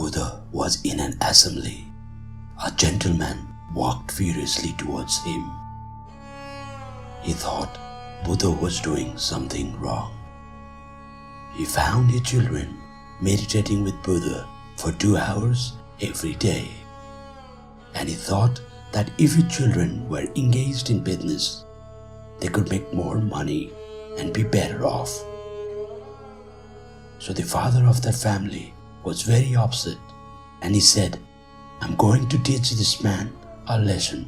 Buddha was in an assembly, a gentleman walked furiously towards him. He thought Buddha was doing something wrong. He found his children meditating with Buddha for 2 hours every day, and he thought that if his children were engaged in business, they could make more money and be better off. So the father of that family was very upset, and he said, "I'm going to teach this man a lesson."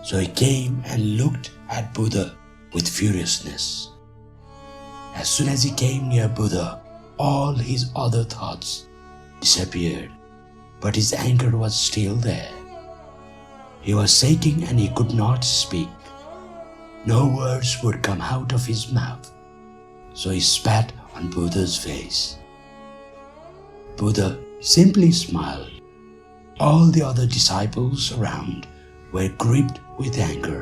So he came and looked at Buddha with furiousness. As soon as he came near Buddha, all his other thoughts disappeared, but his anger was still there. He was shaking and he could not speak. No words would come out of his mouth, so he spat on Buddha's face. Buddha simply smiled. All the other disciples around were gripped with anger.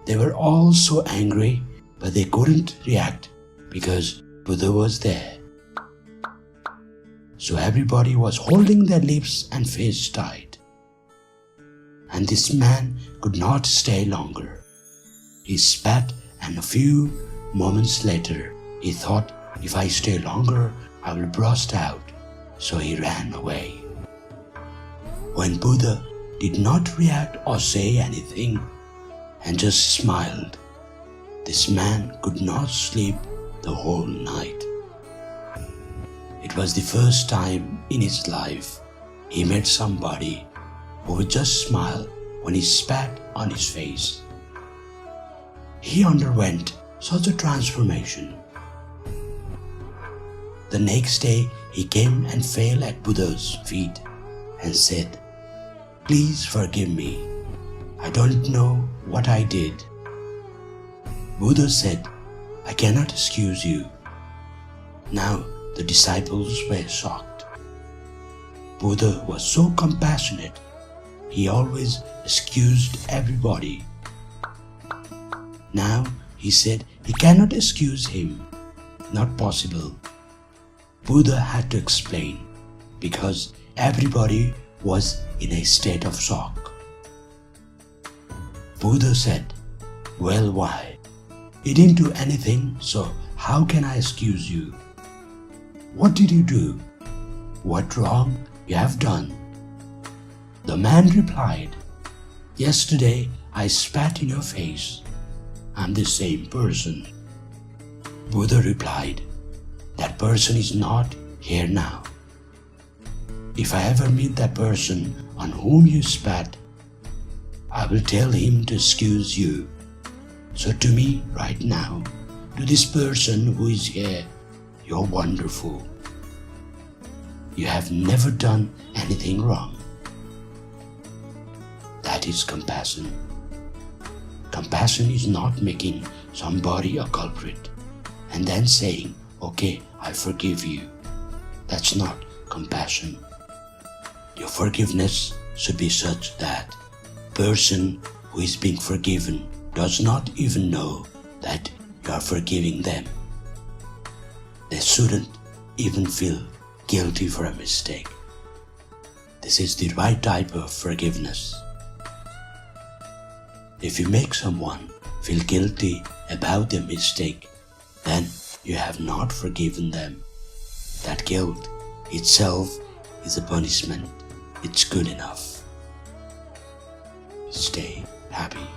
They were all so angry, but they couldn't react because Buddha was there. So everybody was holding their lips and face tight. And this man could not stay longer. He spat, and a few moments later, he thought, "If I stay longer, I will burst out." So he ran away. When Buddha did not react or say anything and just smiled, this man could not sleep the whole night. It was the first time in his life he met somebody who would just smile when he spat on his face. He underwent such a transformation. The next day he came and fell at Buddha's feet and said, "Please forgive me. I don't know what I did." Buddha said, "I cannot excuse you." Now the disciples were shocked. Buddha was so compassionate. He always excused everybody. Now he said he cannot excuse him. Not possible. Buddha had to explain because everybody was in a state of shock. Buddha said, "Well, why? You didn't do anything, so how can I excuse you? What did you do? What wrong you have done?" The man replied, "Yesterday I spat in your face. I'm the same person." Buddha replied, "That person is not here now. If I ever meet that person on whom you spat, I will tell him to excuse you. So to me right now, to this person who is here, you're wonderful. You have never done anything wrong." That is compassion. Compassion is not making somebody a culprit and then saying, "Okay, I forgive you." That's not compassion. Your forgiveness should be such that the person who is being forgiven does not even know that you are forgiving them. They shouldn't even feel guilty for a mistake. This is the right type of forgiveness. If you make someone feel guilty about their mistake, then you have not forgiven them. That guilt itself is a punishment. It's good enough. Stay happy.